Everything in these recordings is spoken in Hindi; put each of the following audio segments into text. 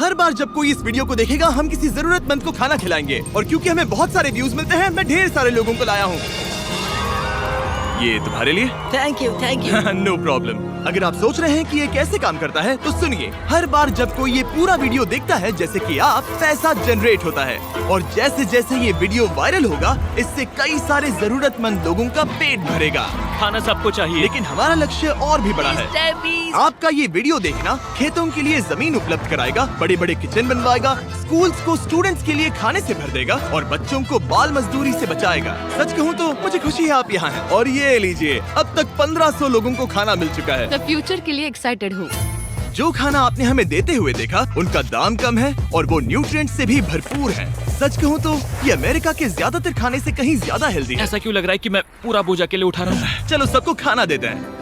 हर बार जब कोई इस वीडियो को देखेगा हम किसी जरूरतमंद को खाना खिलाएंगे, और क्योंकि हमें बहुत सारे व्यूज मिलते हैं मैं ढेर सारे लोगों को लाया हूँ। ये तुम्हारे लिए। Thank you thank you. No problem. अगर आप सोच रहे हैं कि ये कैसे काम करता है तो सुनिए, हर बार जब कोई ये पूरा वीडियो देखता है जैसे कि आप, पैसा जनरेट होता है, और जैसे जैसे ये वीडियो वायरल होगा इससे कई सारे जरूरतमंद लोगों का पेट भरेगा। खाना सबको चाहिए, लेकिन हमारा लक्ष्य और भी बड़ा है। आपका ये वीडियो देखना खेतों के लिए जमीन उपलब्ध कराएगा, बड़े बड़े किचन बनवाएगा, स्कूल्स को स्टूडेंट्स के लिए खाने से भर देगा और बच्चों को बाल मजदूरी से बचाएगा। सच कहूँ तो मुझे खुशी है आप यहाँ हैं। और ये लीजिए, अब तक 1500 लोगों को खाना मिल चुका है। फ्यूचर के लिए एक्साइटेड हूँ। जो खाना आपने हमें देते हुए देखा उनका दाम कम है और वो न्यूट्रिएंट्स से भी भरपूर है। सच कहूँ तो ये अमेरिका के ज्यादातर खाने से कहीं ज्यादा हेल्दी है। ऐसा क्यों लग रहा है कि मैं पूरा बोझ अकेले उठा रहा हूँ? चलो सबको खाना देते हैं।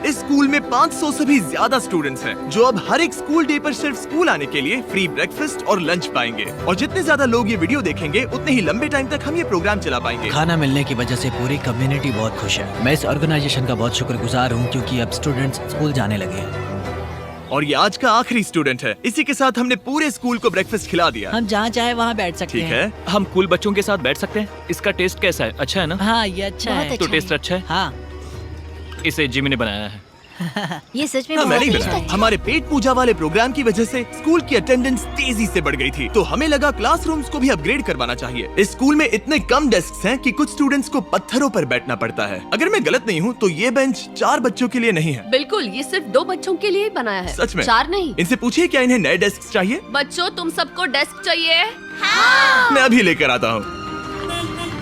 इस स्कूल में 500 से भी ज्यादा स्टूडेंट्स हैं, जो अब हर एक स्कूल डे पर सिर्फ स्कूल आने के लिए फ्री ब्रेकफास्ट और लंच पाएंगे। और जितने ज्यादा लोग ये वीडियो देखेंगे उतने ही लंबे टाइम तक हम ये प्रोग्राम चला पाएंगे। खाना मिलने की वजह से पूरी कम्युनिटी बहुत खुश है। मैं इस ऑर्गेनाइजेशन का बहुत शुक्रगुजार हूँ क्योंकि अब स्टूडेंट्स स्कूल जाने लगे हैं। और ये आज का आखिरी स्टूडेंट है। इसी के साथ हमने पूरे स्कूल को ब्रेकफास्ट खिला दिया। हम जहाँ चाहे वहाँ बैठ सकते ठीक हैं। है। हम कूल बच्चों के साथ बैठ सकते हैं। इसका टेस्ट कैसा है? अच्छा है ना? हाँ ये अच्छा है। तो टेस्ट अच्छा है? हाँ इसे जिमी ने बनाया है। ये सच में मैंने ही बहुत बनाया। अच्छा है। हमारे पेट पूजा वाले प्रोग्राम की वजह से स्कूल की अटेंडेंस तेजी से बढ़ गई थी, तो हमें लगा क्लासरूम्स को भी अपग्रेड करवाना चाहिए। इस स्कूल में इतने कम डेस्क हैं कि कुछ स्टूडेंट्स को पत्थरों पर बैठना पड़ता है। अगर मैं गलत नहीं हूँ तो ये बेंच 4 बच्चों के लिए नहीं है। बिल्कुल, ये सिर्फ 2 बच्चों के लिए ही बनाया है। सच में? 4 नहीं। इनसे पूछिए क्या इन्हें नए डेस्क चाहिए। बच्चों तुम सबको डेस्क चाहिए? मैं अभी लेकर आता हूँ।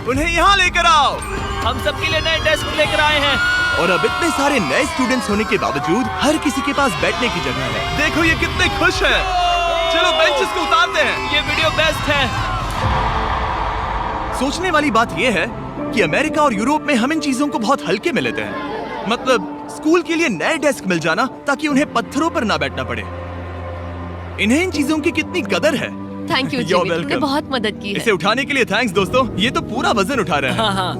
उन्हें यहाँ लेकर आओ। हम सबके लिए नए डेस्क लेकर आए हैं। और अब इतने सारे नए स्टूडेंट्स होने के बावजूद हर किसी के पास बैठने की जगह है। देखो ये कितने खुश हैं। चलो बेंचेस को उतारते हैं। ये वीडियो बेस्ट है। सोचने वाली बात ये है कि अमेरिका और यूरोप में हम इन चीजों को बहुत हल्के में लेते हैं। मतलब स्कूल के लिए नए डेस्क मिल जाना ताकि उन्हें पत्थरों पर ना बैठना पड़े। इन्हें इन चीजों की कितनी कदर है। थैंक यू You're जिमी, तुमने welcome। बहुत मदद की है। इसे उठाने के लिए थैंक्स दोस्तों। ये तो पूरा वजन उठा रहे हैं। हाँ हाँ।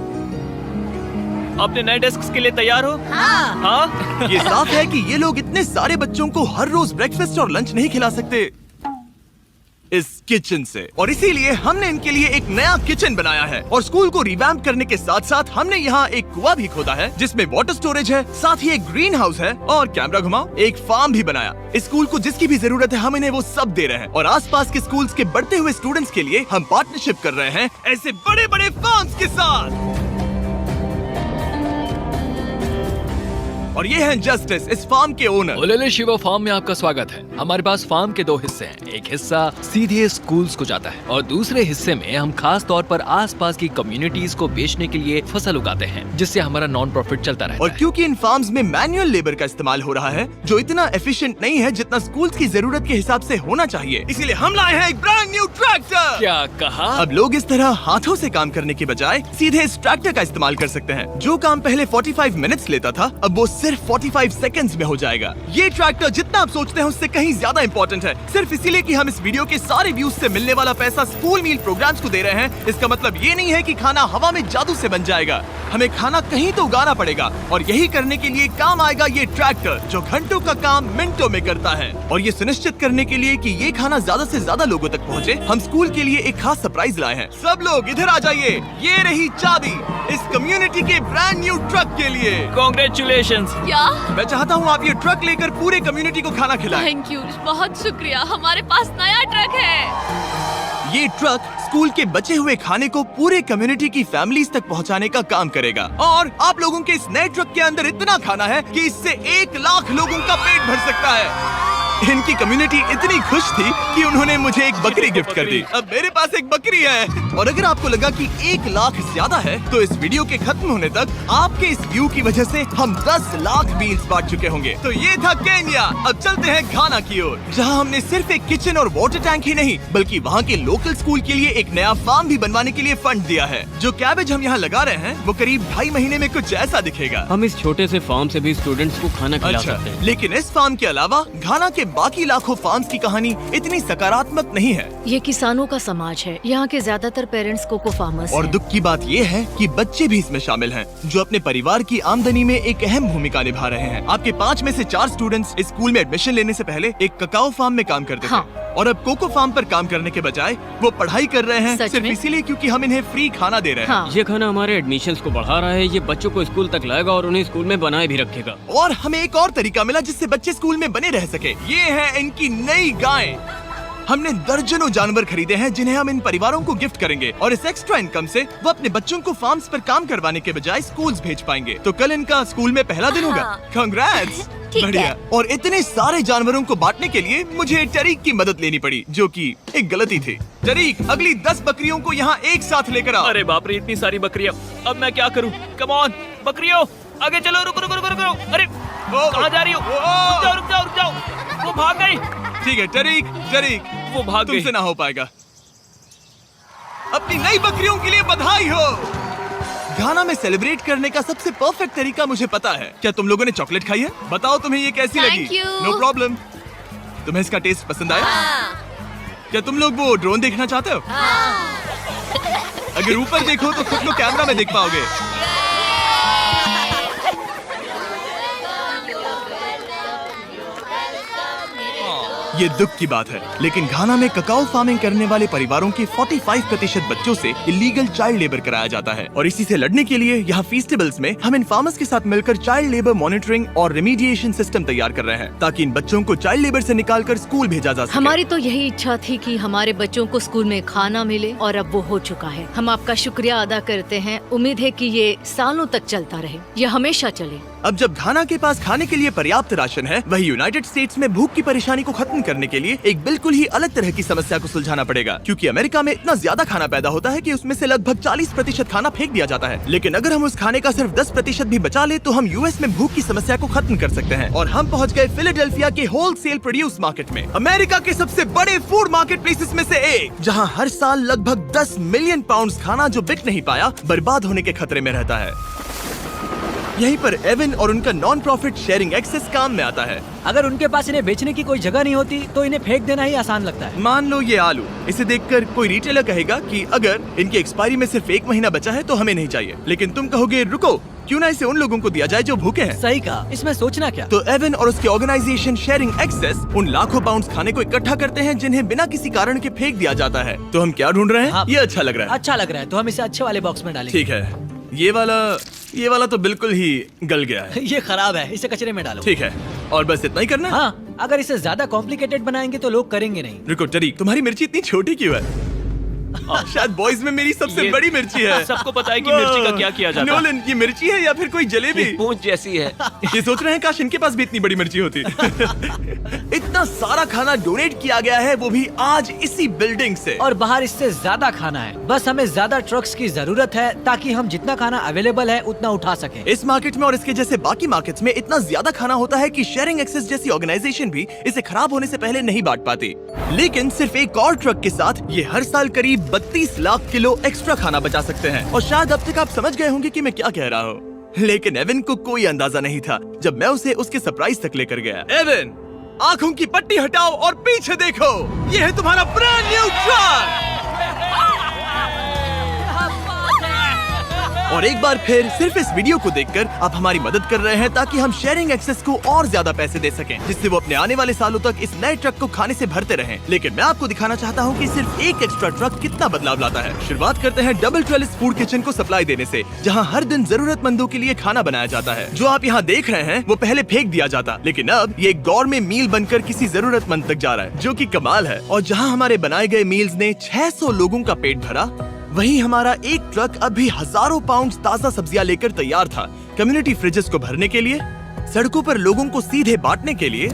अपने नए डेस्क के लिए तैयार हो? हाँ। ये साफ है कि ये लोग इतने सारे बच्चों को हर रोज ब्रेकफास्ट और लंच नहीं खिला सकते इस किचन से, और इसीलिए हमने इनके लिए एक नया किचन बनाया है। और स्कूल को रिवैम्प करने के साथ साथ हमने यहाँ एक कुआं भी खोदा है जिसमें वाटर स्टोरेज है, साथ ही एक ग्रीन हाउस है और कैमरा घुमाओ एक फार्म भी बनाया। इस स्कूल को जिसकी भी जरूरत है हम इन्हें वो सब दे रहे हैं। और आसपास के स्कूल्स के बढ़ते हुए स्टूडेंट्स के लिए हम पार्टनरशिप कर रहे हैं ऐसे बड़े बड़े फार्म्स के साथ। और ये हैं जस्टिस, इस फार्म के ओनर। ओलेले शिवा फार्म में आपका स्वागत है। हमारे पास फार्म के 2 हिस्से हैं। एक हिस्सा सीधे स्कूल्स को जाता है और दूसरे हिस्से में हम खास तौर पर आसपास की कम्युनिटीज को बेचने के लिए फसल उगाते हैं, जिससे हमारा नॉन प्रॉफिट चलता रहता और है। क्योंकि इन फार्म्स में मैनुअल लेबर का इस्तेमाल हो रहा है जो इतना एफिशिएंट नहीं है जितना स्कूल्स की जरूरत के हिसाब से होना चाहिए, इसीलिए हम लाए हैं एक ब्रांड न्यू ट्रैक्टर। क्या कहा? अब लोग इस तरह हाथों से काम करने के बजाय सीधे इस ट्रैक्टर का इस्तेमाल कर सकते हैं। जो काम पहले 45 मिनट्स लेता था अब वो सिर्फ 45 सेकंड्स में हो जाएगा। ये ट्रैक्टर जितना आप सोचते हैं उससे कहीं ज्यादा इंपॉर्टेंट है। सिर्फ इसीलिए कि हम इस वीडियो के सारे व्यूज से मिलने वाला पैसा स्कूल मील प्रोग्राम्स को दे रहे हैं, इसका मतलब ये नहीं है कि खाना हवा में जादू से बन जाएगा। हमें खाना कहीं तो उगाना पड़ेगा और यही करने के लिए काम आएगा ये ट्रैक्टर जो घंटों का काम मिनटों में करता है। और ये सुनिश्चित करने के लिए कि ये खाना ज्यादा से ज्यादा लोगों तक पहुँचे, हम स्कूल के लिए एक खास सरप्राइज लाए हैं। सब लोग इधर आ जाइए, ये रही चाबी इस कम्युनिटी के ब्रांड न्यू ट्रक के लिए। कांग्रेचुलेशंस। क्या? मैं चाहता हूँ आप ये ट्रक लेकर पूरे कम्युनिटी को खाना खिलाएं। थैंक यू, बहुत शुक्रिया। हमारे पास नया ट्रक है। ये ट्रक स्कूल के बचे हुए खाने को पूरे कम्युनिटी की फैमिलीज तक पहुंचाने का काम करेगा। और आप लोगों के इस नए ट्रक के अंदर इतना खाना है कि इससे 1 लाख लोगों का पेट भर सकता है। इनकी कम्युनिटी इतनी खुश थी कि उन्होंने मुझे एक बकरी गिफ्ट कर दी। अब मेरे पास एक बकरी है। और अगर आपको लगा कि 1 लाख ज्यादा है तो इस वीडियो के खत्म होने तक आपके इस व्यू की वजह से हम 10 लाख मील्स बांट चुके होंगे। तो ये था केन्या। अब चलते हैं घाना की ओर, जहां हमने सिर्फ एक किचन और वाटर टैंक ही नहीं बल्कि वहां के लोकल स्कूल के लिए एक नया फार्म भी बनवाने के लिए फंड दिया है। जो कैबेज हम यहाँ लगा रहे हैं वो करीब 2.5 महीने में कुछ ऐसा दिखेगा। हम इस छोटे से फार्म से भी स्टूडेंट्स को खाना खिला अच्छा, सकते हैं। लेकिन इस फार्म के अलावा घाना के बाकी लाखों फार्म्स की कहानी इतनी सकारात्मक नहीं है। ये किसानों का समाज है। यहाँ के ज्यादातर पेरेंट्स कोको फार्मर्स और हैं। दुख की बात ये है कि बच्चे भी इसमें शामिल हैं, जो अपने परिवार की आमदनी में एक अहम भूमिका निभा रहे हैं। आपके 5 में से 4 स्टूडेंट्स इस स्कूल में एडमिशन लेने से पहले एक ककाओ फार्म में काम करते हाँ। थे, और अब कोको फार्म पर काम करने के बजाय वो पढ़ाई कर रहे हैं, सच सिर्फ में? इसीलिए क्योंकि हम इन्हें फ्री खाना दे रहे हैं। हाँ। ये खाना हमारे एडमिशन्स को बढ़ा रहा है। ये बच्चों को स्कूल तक लाएगा और उन्हें स्कूल में बनाए भी रखेगा। और हमें एक और तरीका मिला जिससे बच्चे स्कूल में बने रह सके। ये है इनकी नई गाय। हमने दर्जनों जानवर खरीदे हैं जिन्हें हम इन परिवारों को गिफ्ट करेंगे, और इस एक्स्ट्रा इनकम से वो अपने बच्चों को फार्म्स पर काम करवाने के बजाय स्कूल्स भेज पाएंगे। तो कल इनका स्कूल में पहला दिन होगा। कांग्रेट्स। ठीक बढ़िया। है। और इतने सारे जानवरों को बांटने के लिए मुझे टरीक की मदद लेनी पड़ी, जो कि एक गलती थी। टरीक, अगली 10 बकरियों को यहाँ एक साथ लेकर आओ। अरे बाप रे, इतनी सारी बकरियां, अब मैं क्या करूं? कम ऑन बकरियों, आगे चलो। रुको रुको रुको रुको। अरे कहाँ जा रही हो? रुक जाओ रुक जाओ रुक जाओ। वो भाग गई। ठीक है टरीक, टरीक वो भाग गई। तुमसे ना हो पाएगा। अपनी नई बकरियों के लिए बधाई हो। घाना में सेलिब्रेट करने का सबसे परफेक्ट तरीका मुझे पता है। क्या तुम लोगों ने चॉकलेट खाई है? बताओ तुम्हें ये कैसी Thank लगी? you. No problem. तुम्हें इसका टेस्ट पसंद आया? क्या तुम लोग वो ड्रोन देखना चाहते हो? अगर ऊपर देखो तो खुद को कैमरा में देख पाओगे। ये दुख की बात है, लेकिन घाना में ककाओ फार्मिंग करने वाले परिवारों के 45% बच्चों से इलीगल चाइल्ड लेबर कराया जाता है, और इसी से लड़ने के लिए यहाँ फेस्टिवल्स में हम इन फार्मर्स के साथ मिलकर चाइल्ड लेबर मॉनिटरिंग और रेमीडिएशन सिस्टम तैयार कर रहे हैं, ताकि इन बच्चों को चाइल्ड लेबर से निकालकर स्कूल भेजा जा सके। हमारी तो यही इच्छा थी कि हमारे बच्चों को स्कूल में खाना मिले, और अब वो हो चुका है। हम आपका शुक्रिया अदा करते हैं। उम्मीद है कि ये सालों तक चलता रहे, ये हमेशा चले। अब जब घाना के पास खाने के लिए पर्याप्त राशन है, वही यूनाइटेड स्टेट्स में भूख की परेशानी को खत्म करने के लिए एक बिल्कुल ही अलग तरह की समस्या को सुलझाना पड़ेगा, क्योंकि अमेरिका में इतना ज्यादा खाना पैदा होता है कि उसमें से लगभग 40% खाना फेंक दिया जाता है। लेकिन अगर हम उस खाने का सिर्फ 10% भी बचा ले, तो हम यूएस में भूख की समस्या को खत्म कर सकते हैं। और हम पहुंच गए फिलाडेल्फिया के होलसेल प्रोड्यूस मार्केट में, अमेरिका के सबसे बड़े फूड मार्केट प्लेसेस में से एक, जहां हर साल लगभग 10 मिलियन पाउंड खाना जो बिक नहीं पाया, बर्बाद होने के खतरे में रहता है। यहीं पर एवन और उनका नॉन प्रॉफिट शेयरिंग एक्सेस काम में आता है। अगर उनके पास इन्हें बेचने की कोई जगह नहीं होती तो इन्हें फेंक देना ही आसान लगता है। मान लो ये आलू, इसे देखकर कोई रिटेलर कहेगा कि अगर इनकी एक्सपायरी में सिर्फ 1 महीना बचा है तो हमें नहीं चाहिए, लेकिन तुम कहोगे रुको, क्यों ना इसे उन लोगों को दिया जाए जो भूखे हैं। सही कहा, इसमें सोचना क्या। तो एवन और उसके ऑर्गेनाइजेशन शेयरिंग एक्सेस उन लाखों पाउंड्स खाने को इकट्ठा करते हैं जिन्हें बिना किसी कारण के फेंक दिया जाता है। तो हम क्या ढूंढ रहे हैं? हाँ। ये अच्छा लग रहा है। अच्छा लग रहा है तो हम इसे अच्छे वाले बॉक्स में डालेंगे। ठीक है, ये वाला तो बिल्कुल ही गल गया है। ये खराब है, इसे कचरे में डालो। ठीक है, और बस इतना ही करना है? हाँ, अगर इसे ज्यादा कॉम्प्लिकेटेड बनाएंगे तो लोग करेंगे नहीं। रुको टरीक, तुम्हारी मिर्ची इतनी छोटी क्यों है? शायद बॉयज में मेरी सबसे ये- बड़ी मिर्ची है। सबको पता है कि मिर्ची का क्या किया जाता है। नोलन, ये मिर्ची है या फिर कोई जलेबी? पूंछ जैसी है। ये सोच रहे हैं काश इनके पास भी इतनी बड़ी मिर्ची होती। इतना सारा खाना डोनेट किया गया है, वो भी आज इसी बिल्डिंग से। और बाहर इससे ज्यादा खाना है। बस हमें ज्यादा ट्रक्स की जरूरत है ताकि हम जितना खाना अवेलेबल है उतना उठा सकें। इस मार्केट में और इसके जैसे बाकी मार्केट्स में इतना ज्यादा खाना होता है कि शेयरिंग एक्सेस जैसी ऑर्गेनाइजेशन भी इसे खराब होने से पहले नहीं बांट पाती। लेकिन सिर्फ एक और ट्रक के साथ ये हर साल करीब 32 लाख किलो एक्स्ट्रा खाना बचा सकते हैं। और शायद अब तक आप समझ गए होंगे कि मैं क्या कह रहा हूँ, लेकिन एवन को कोई अंदाजा नहीं था जब मैं उसे उसके सरप्राइज तक लेकर गया। एवन, आंखों की पट्टी हटाओ और पीछे देखो, ये है तुम्हारा ब्रांड न्यू ट्रक। और एक बार फिर सिर्फ इस वीडियो को देखकर आप हमारी मदद कर रहे हैं ताकि हम शेयरिंग एक्सेस को और ज्यादा पैसे दे सकें, जिससे वो अपने आने वाले सालों तक इस नए ट्रक को खाने से भरते रहें। लेकिन मैं आपको दिखाना चाहता हूँ कि सिर्फ एक एक्स्ट्रा ट्रक कितना बदलाव लाता है। शुरुआत करते हैं डबल ट्रेलिस फूड किचन को सप्लाई देने से, जहाँ हर दिन जरूरतमंदों के लिए खाना बनाया जाता है। जो आप यहाँ देख रहे हैं वो पहले फेंक दिया जाता, लेकिन अब ये एक गौरमेट मील बनकर किसी जरूरतमंद तक जा रहा है, जो कि कमाल है। और जहाँ हमारे बनाए गए मील्स ने 600 लोगों का पेट भरा, वहीं हमारा एक ट्रक अभी हजारों पाउंड ताजा सब्जियां लेकर तैयार था, कम्युनिटी फ्रिजेस को भरने के लिए, सड़कों पर लोगों को सीधे बांटने के लिए,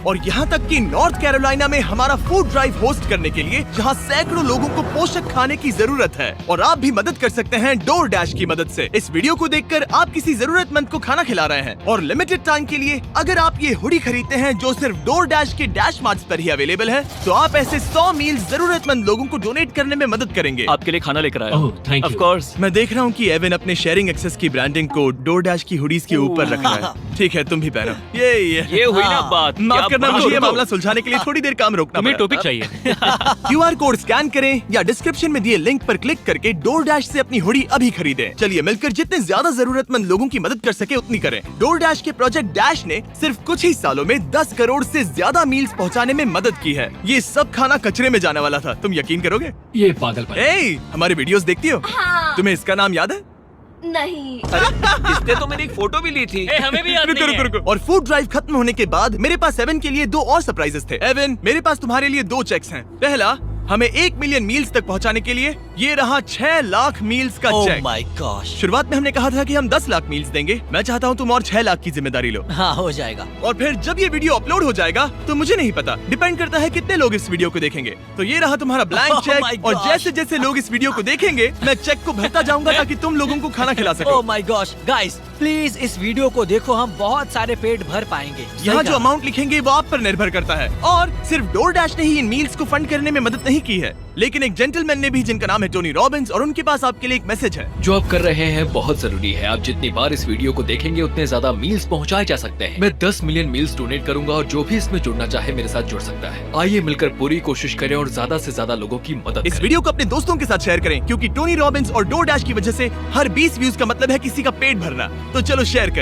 और यहाँ तक कि नॉर्थ कैरोलिना में हमारा फूड ड्राइव होस्ट करने के लिए, जहाँ सैकड़ों लोगों को पोषक खाने की जरूरत है। और आप भी मदद कर सकते हैं डोर डैश की मदद से। इस वीडियो को देखकर आप किसी जरूरतमंद को खाना खिला रहे हैं, और लिमिटेड टाइम के लिए अगर आप ये हुडी खरीदते हैं जो सिर्फ डोर डैश के डैश मार्ट्स पर ही अवेलेबल है, तो आप ऐसे 100 मील जरूरतमंद लोगों को डोनेट करने में मदद करेंगे। आपके लिए खाना लेकर आया। ओह, thank you. Of course. मैं देख रहा हूँ कि एवन अपने शेयरिंग एक्सेस की ब्रांडिंग को डोर डैश की हुडीज के ऊपर रख रहा है, ठीक है, तुम भी पहनो। ये हुई ना बात। माफ क्या करना, बात- मुझे ये रुको। मामला सुलझाने के लिए थोड़ी देर काम रोकना तुम्हें पड़ा। टॉपिक चाहिए। QR कोड स्कैन करें या डिस्क्रिप्शन में दिए लिंक पर क्लिक करके DoorDash से अपनी हुडी अभी खरीदें। चलिए मिलकर जितने ज्यादा जरूरतमंद लोगों की मदद कर सके उतनी करें। DoorDash के प्रोजेक्ट डैश ने सिर्फ कुछ ही सालों में 10 करोड़ से ज्यादा मील्स पहुंचाने में मदद की है। ये सब खाना कचरे में जाने वाला था, तुम यकीन करोगे? ये पागलपन। हमारे वीडियोस देखती हो? हाँ। तुम्हें इसका नाम याद है? नहीं। इसने तो मेरी एक फोटो भी ली थी। ए, हमें भी याद रुको नहीं है। रुको रुको। और फूड ड्राइव खत्म होने के बाद मेरे पास एवन के लिए 2 और सरप्राइजेस थे। एवन, मेरे पास तुम्हारे लिए 2 चेक्स हैं। पहला, हमें 1 मिलियन मील्स तक पहुंचाने के लिए ये रहा 6 लाख मील्स का ओह चेक। My gosh. शुरुआत में हमने कहा था कि हम 10 लाख मील्स देंगे। मैं चाहता हूँ तुम और 6 लाख की जिम्मेदारी लो। हाँ, हो जाएगा। और फिर जब ये वीडियो अपलोड हो जाएगा तो मुझे नहीं पता, डिपेंड करता है कितने लोग इस वीडियो को देखेंगे। तो ये रहा तुम्हारा ब्लैंक Oh my चेक, और gosh. जैसे जैसे लोग इस वीडियो को देखेंगे मैं चेक को भरता जाऊंगा ताकि तुम लोगों को खाना खिला सको। Oh my gosh, guys please इस वीडियो को देखो, हम बहुत सारे पेट भर पाएंगे। यहाँ सही जो कहा। अमाउंट लिखेंगे वो आप पर निर्भर करता है। और सिर्फ DoorDash ने ही इन मील्स को फंड करने में मदद नहीं की है, लेकिन एक जेंटलमैन ने भी, जिनका नाम है टोनी रॉबिन्स, और उनके पास आपके लिए एक मैसेज है। जो आप कर रहे हैं बहुत जरूरी है। आप जितनी बार इस वीडियो को देखेंगे उतने ज्यादा मील्स पहुंचाए जा सकते हैं। मैं 10 मिलियन मील्स डोनेट करूंगा और जो भी इसमें जुड़ना चाहे मेरे साथ जुड़ सकता है। आइए मिलकर पूरी कोशिश करें और ज्यादा से ज्यादा लोगों की मदद इस करें। वीडियो को अपने दोस्तों के साथ शेयर करें, क्योंकि टोनी रॉबिन्स और DoorDash की वजह से हर 20 व्यूज का मतलब है किसी का पेट भरना। तो चलो शेयर करें।